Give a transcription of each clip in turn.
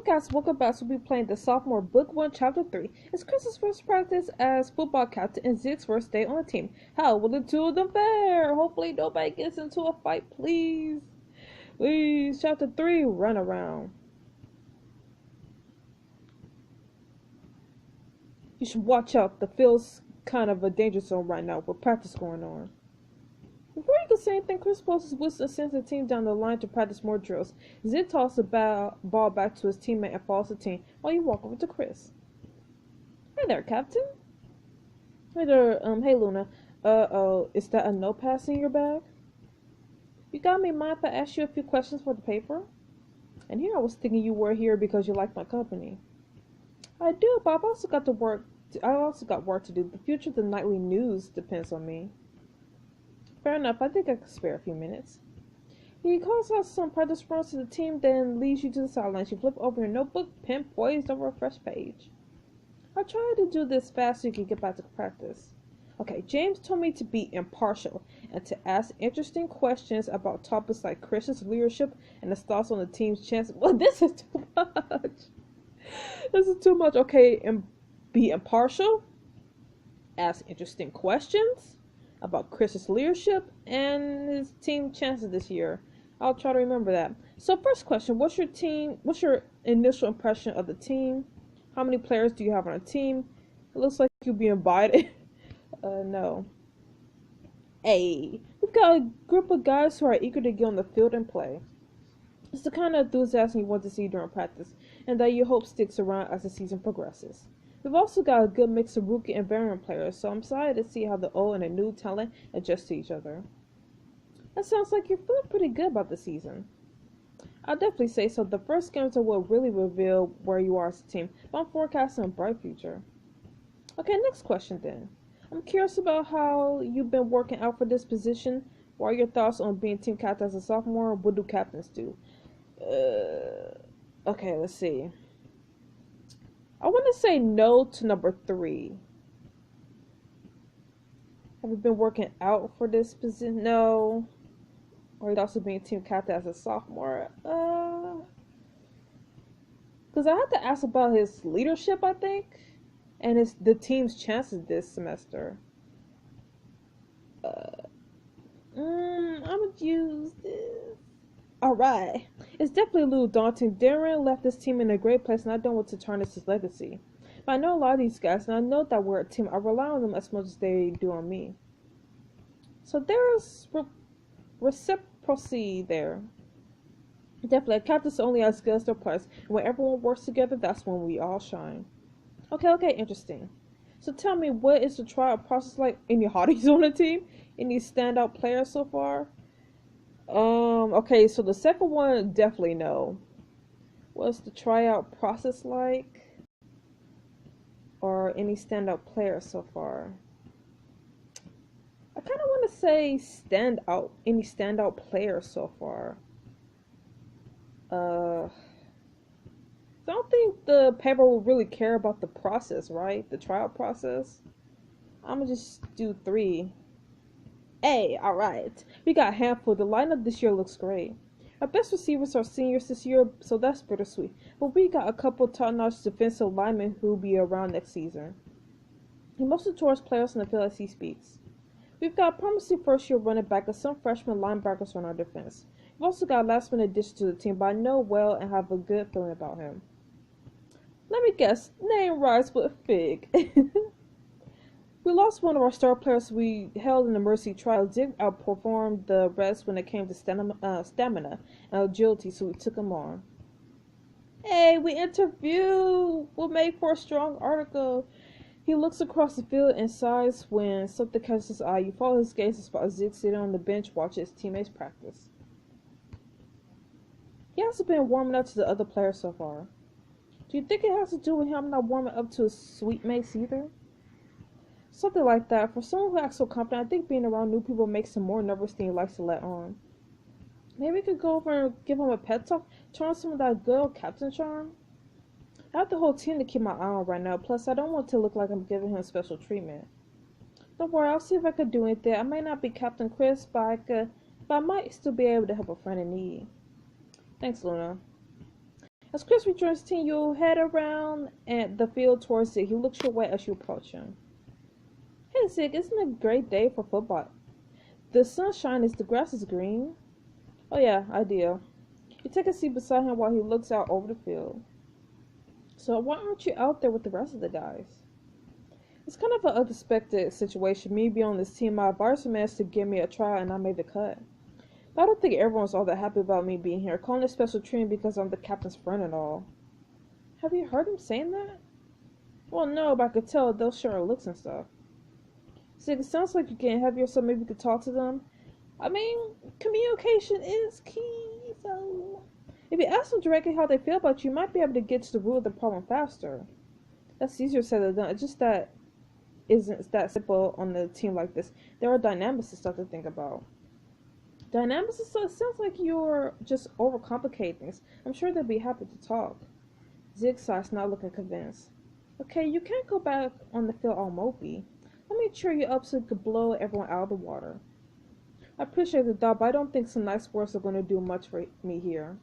podcast Welcome Back will be playing the Sophomore Book 1, Chapter 3. It's Chris's first practice as football captain and Zig's first day on the team. How will the two of them fare? Hopefully nobody gets into a fight, please. Please. Chapter 3, Run Around. You should watch out. The field's kind of a danger zone right now with practice going on. Before you could say anything, Chris pulls his whistle and sends the team down the line to practice more drills. Zig tosses the ball back to his teammate and follows the team while you walk over to Chris. Hey there, Captain. Hey there, hey Luna. Is that a notepad in your bag? You got me mind if I ask you a few questions for the paper? And here I was thinking you were here because you like my company. I do, but I've also got work to do. The future of the nightly news depends on me. Fair enough, I think I could spare a few minutes. He calls out some practice runs to the team, then leads you to the sidelines. You flip over your notebook, pen poised over a fresh page. I tried to do this fast so you can get back to practice. Okay, James told me to be impartial and to ask interesting questions about topics like Chris's leadership and his thoughts on the team's chances. Well, this is too much. This is too much. Okay, and be impartial, ask interesting questions about Chris's leadership and his team chances this year. I'll try to remember that. So first question, what's your initial impression of the team? How many players do you have on a team? It looks like you'll be invited. No. A. We've got a group of guys who are eager to get on the field and play. It's the kind of enthusiasm you want to see during practice, and that you hope sticks around as the season progresses. We've also got a good mix of rookie and veteran players, so I'm excited to see how the old and the new talent adjust to each other. That sounds like you're feeling pretty good about the season. I'll definitely say so. The first games are what really reveal where you are as a team, but I'm forecasting a bright future. Okay, next question then. I'm curious about how you've been working out for this position. What are your thoughts on being team captain as a sophomore? What do captains do? Okay, let's see. I want to say no to number 3. Have you been working out for this position? No. Or he'd also being team captain as a sophomore. Because I had to ask about his leadership, I think, and the team's chances this semester. I'm gonna use this. Alright. It's definitely a little daunting. Darren left this team in a great place and I don't want to tarnish his legacy. But I know a lot of these guys and I know that we're a team. I rely on them as much as they do on me. So there's reciprocity there. Definitely, a captain's only as good as their players. And when everyone works together, that's when we all shine. Okay, interesting. So tell me, what is the tryout process like? Any hotties on the team? Any standout players so far? Okay, so the second one, definitely no. What's the tryout process like? Or any standout players so far? I kind of want to say any standout players so far. I don't think the paper will really care about the process, right? The tryout process. I'm gonna just do 3. Hey, alright. We got a handful. The lineup this year looks great. Our best receivers are seniors this year, so that's bittersweet. But we got a couple top-notch defensive linemen who'll be around next season. He mostly towards players in the field as he speaks. We've got a promising first-year running back and some freshman linebackers on our defense. We've also got a last-minute addition to the team, but I know well and have a good feeling about him. Let me guess. Name rhymes with Fig. We lost one of our star players we held in the mercy trial. Did outperform the rest when it came to stamina and agility, so we took him on. Hey, we'll make for a strong article. He looks across the field and sighs when something catches his eye. You follow his gaze and spot Zig sitting on the bench watching his teammates practice. He hasn't been warming up to the other players so far. Do you think it has to do with him not warming up to his sweet mates either? Something like that. For someone who acts so confident, I think being around new people makes him more nervous than he likes to let on. Maybe we could go over and give him a pet talk, turn on some of that good old captain charm. I have the whole team to keep my eye on right now, plus I don't want to look like I'm giving him special treatment. Don't worry, I'll see if I can do anything. I may not be Captain Chris, but I might still be able to help a friend in need. Thanks, Luna. As Chris rejoins the team, you'll head around at the field towards Zig. He looks your way as you approach him. Hey Zig, isn't it a great day for football? The sun shines, the grass is green. Oh yeah, ideal. You take a seat beside him while he looks out over the field. So why aren't you out there with the rest of the guys? It's kind of an unexpected situation. Me being on this team, my varsity managed to give me a try and I made the cut. But I don't think everyone's all that happy about me being here, calling it special treatment because I'm the captain's friend and all. Have you heard him saying that? Well, no, but I could tell they'll share our looks and stuff. Zig, it sounds like you're getting heavier, so maybe you could talk to them. I mean, communication is key, so... If you ask them directly how they feel about you, you might be able to get to the root of the problem faster. That's easier said than done. It's just that isn't that simple on a team like this. There are dynamics and stuff to think about. Dynamics and stuff? It sounds like you're just overcomplicating things. I'm sure they'll be happy to talk. Zig sighs, not looking convinced. Okay, you can't go back on the field all mopey. Let me cheer you up so you can blow everyone out of the water. I appreciate the thought, but I don't think some nice words are going to do much for me here.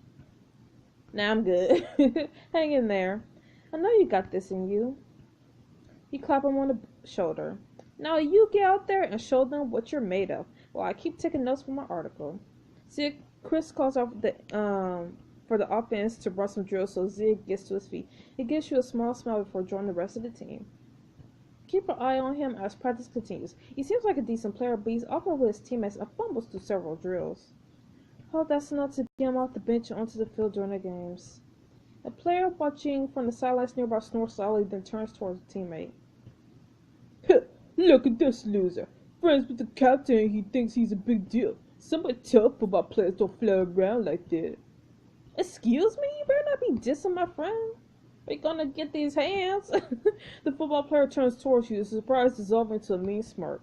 Nah, I'm good. Hang in there. I know you got this in you. You clap him on the shoulder. Now you get out there and show them what you're made of. Well, I keep taking notes from my article. Zig, Chris calls out for the offense to run some drills so Zig gets to his feet. He gives you a small smile before joining the rest of the team. Keep an eye on him as practice continues. He seems like a decent player, but he's often with his teammates and fumbles through several drills. Oh, that's enough to get him off the bench and onto the field during the games. A player watching from the sidelines nearby snores loudly, then turns towards a teammate. Look at this loser. Friends with the captain and he thinks he's a big deal. Somebody tell football players don't fly around like that. Excuse me? You better not be dissing my friend. Are you gonna get these hands? The football player turns towards you, the surprise dissolving into a mean smirk.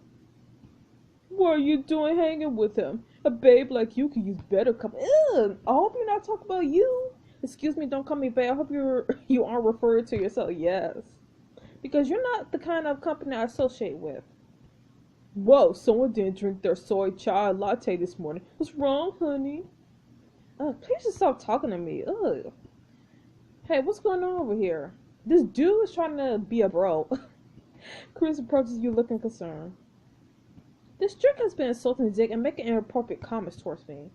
What are you doing hanging with him? A babe like you could use better company. Ew, I hope you're not talking about you. Excuse me, don't call me babe. I hope you aren't referring to yourself. Yes. Because you're not the kind of company I associate with. Whoa, someone didn't drink their soy chai latte this morning. What's wrong, honey? Please just stop talking to me. Ugh. Hey, what's going on over here? This dude is trying to be a bro. Chris approaches you looking concerned. This jerk has been insulting Zig and making inappropriate comments towards me.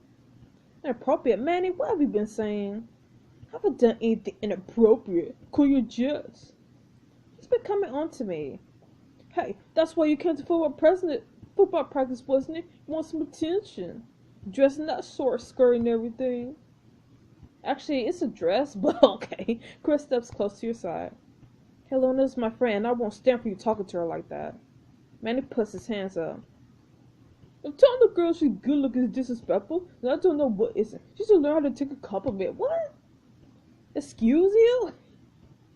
Inappropriate? Manny, what have you been saying? I haven't done anything inappropriate. Cool your jets. He's been coming on to me. Hey, that's why you came to football practice, wasn't it? You want some attention. Dressing that short skirt and everything. Actually, it's a dress, but okay. Chris steps close to your side. Hello, this is my friend. I won't stand for you talking to her like that. Manny puts his hands up. I'm telling the girl she's good looking is disrespectful, and I don't know what isn't. She should learn how to take a compliment. What? Excuse you?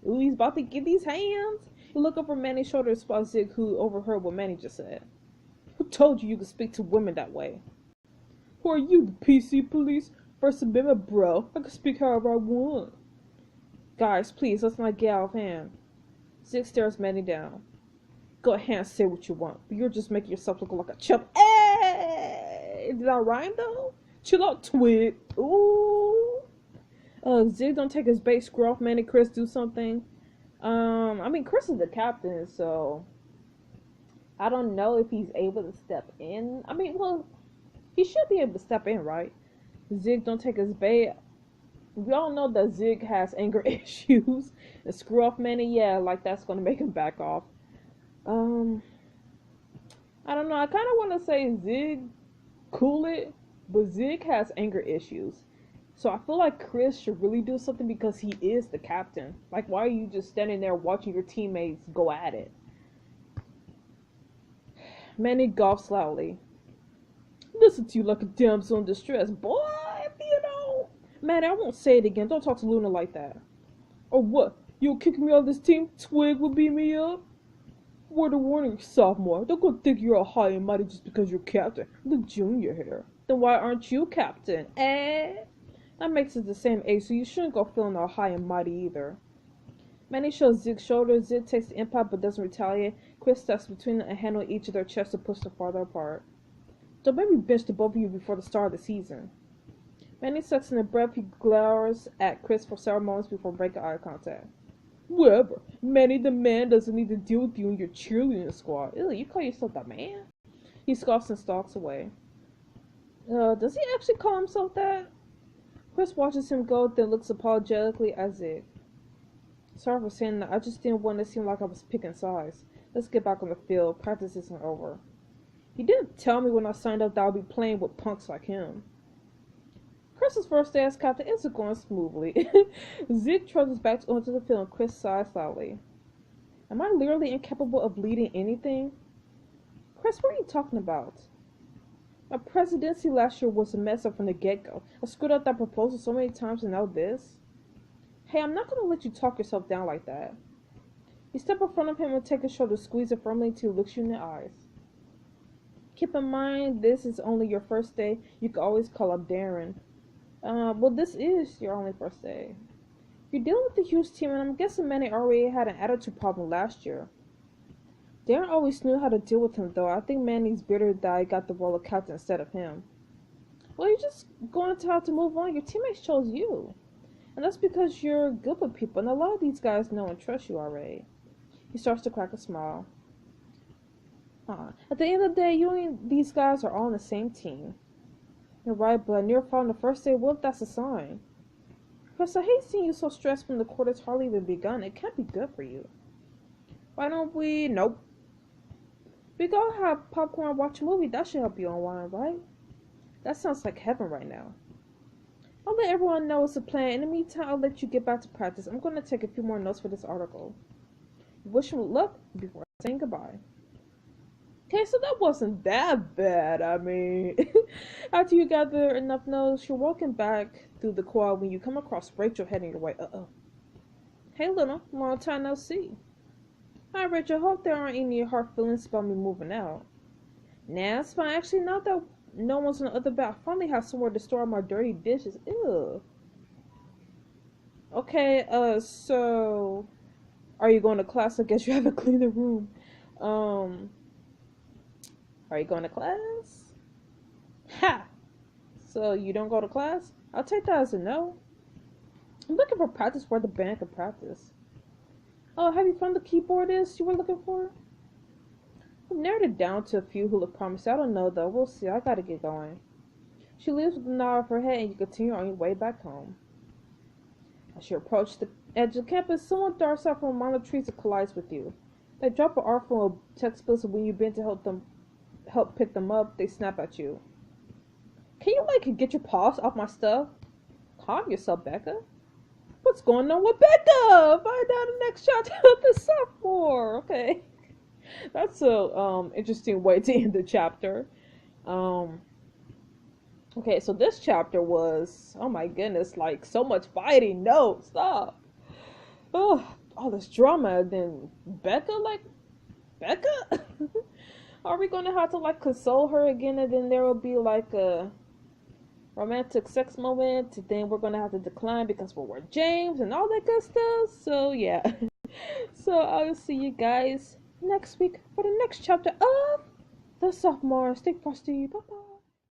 Ooh, he's about to get these hands. You look over Manny's shoulder and spot Zig, who overheard what Manny just said. Who told you could speak to women that way? Who are you, the PC police? First Amendment, bro. I can speak however I want. Guys, please, let's not get out of hand. Zig stares Manny down. Go ahead and say what you want, but you're just making yourself look like a chump. Hey! Did I rhyme, though? Chill out, twig. Ooh. Zig don't take his bait, screw off Manny. Chris, do something. I mean, Chris is the captain, so I don't know if he's able to step in. I mean, well, he should be able to step in, right? Zig don't take his bait. We all know that Zig has anger issues. And screw off Manny, yeah, like that's gonna make him back off. I don't know. I kind of want to say Zig, cool it, but Zig has anger issues. So I feel like Chris should really do something because he is the captain. Like, why are you just standing there watching your teammates go at it? Manny golfs loudly. Listen to you like a damsel in distress. Boy, if you know. Man, I won't say it again. Don't talk to Luna like that. Or what? You'll kick me out of this team? Twig will beat me up? Word of warning, sophomore. Don't go think you're all high and mighty just because you're captain. I'm the junior here. Then why aren't you captain? That makes it the same age, so you shouldn't go feeling all high and mighty either. Manny shows Zig's shoulder. Zig takes the impact but doesn't retaliate. Chris steps between them and handles each of their chests to push them farther apart. Don't make me bench the both of you before the start of the season. Manny sucks in a breath. He glowers at Chris for several moments before breaking eye contact. Whatever. Manny the man doesn't need to deal with you and your cheerleading squad. Ew, you call yourself the man? He scoffs and stalks away. Does he actually call himself that? Chris watches him go, then looks apologetically at Zig. Sorry for saying that. I just didn't want to seem like I was picking sides. Let's get back on the field. Practice isn't over. He didn't tell me when I signed up that I'll be playing with punks like him. Chris's first day as captain isn't going smoothly. Zig trudges back onto the field and Chris sighs loudly. Am I literally incapable of leading anything? Chris, what are you talking about? My presidency last year was a mess up from the get-go. I screwed up that proposal so many times and now this. Hey, I'm not going to let you talk yourself down like that. You step in front of him and take his shoulder, squeeze it firmly until he looks you in the eyes. Keep in mind, this is only your first day. You can always call up Darren. Well, this is your only first day. You're dealing with a huge team, and I'm guessing Manny already had an attitude problem last year. Darren always knew how to deal with him, though. I think Manny's bitter that I got the role of captain instead of him. Well, you're just going to have to move on. Your teammates chose you. And that's because you're good with people, and a lot of these guys know and trust you already. He starts to crack a smile. At the end of the day, you and these guys are all on the same team. You're right, but near falling the first day, what if that's a sign? Chris, I hate seeing you so stressed when the quarter's hardly even begun. It can't be good for you. Why don't we? Nope. We go have popcorn and watch a movie. That should help you unwind, right? That sounds like heaven right now. I'll let everyone know it's a plan. In the meantime, I'll let you get back to practice. I'm going to take a few more notes for this article. Wish you luck before saying goodbye. Okay, so that wasn't that bad. I mean, after you gather enough notes, you're walking back through the quad when you come across Rachel heading your way. Hey, little, long time no see. Hi, Rachel. Hope there aren't any hard feelings about me moving out. Nah, it's fine. Actually, not that no one's on the other back. I finally have somewhere to store my dirty dishes. Ew. Okay, so are you going to class? I guess you haven't cleaned the room. Are you going to class? Ha! So you don't go to class? I'll take that as a no. I'm looking for practice where the band can practice. Oh, have you found the keyboardist you were looking for? I've narrowed it down to a few who look promising. I don't know though. We'll see. I gotta get going. She leaves with a nod of her head and you continue on your way back home. As you approach the edge of campus, someone darts out from among the trees and collides with you. They drop an armful of textbooks and when you bend to help pick them up, they snap at you. Can you get your paws off my stuff? Calm yourself, Becca. What's going on with Becca? Find out the next chapter of the Sophomore. Okay. That's a interesting way to end the chapter. Okay, so this chapter was, oh my goodness, like so much fighting. No, stop. Oh, all this drama. And then Becca? Are we going to have to console her again and then there will be a romantic sex moment and then we're going to have to decline because we're James and all that good stuff? So yeah. So I'll see you guys next week for the next chapter of the Sophomore. Stay frosty. Bye bye.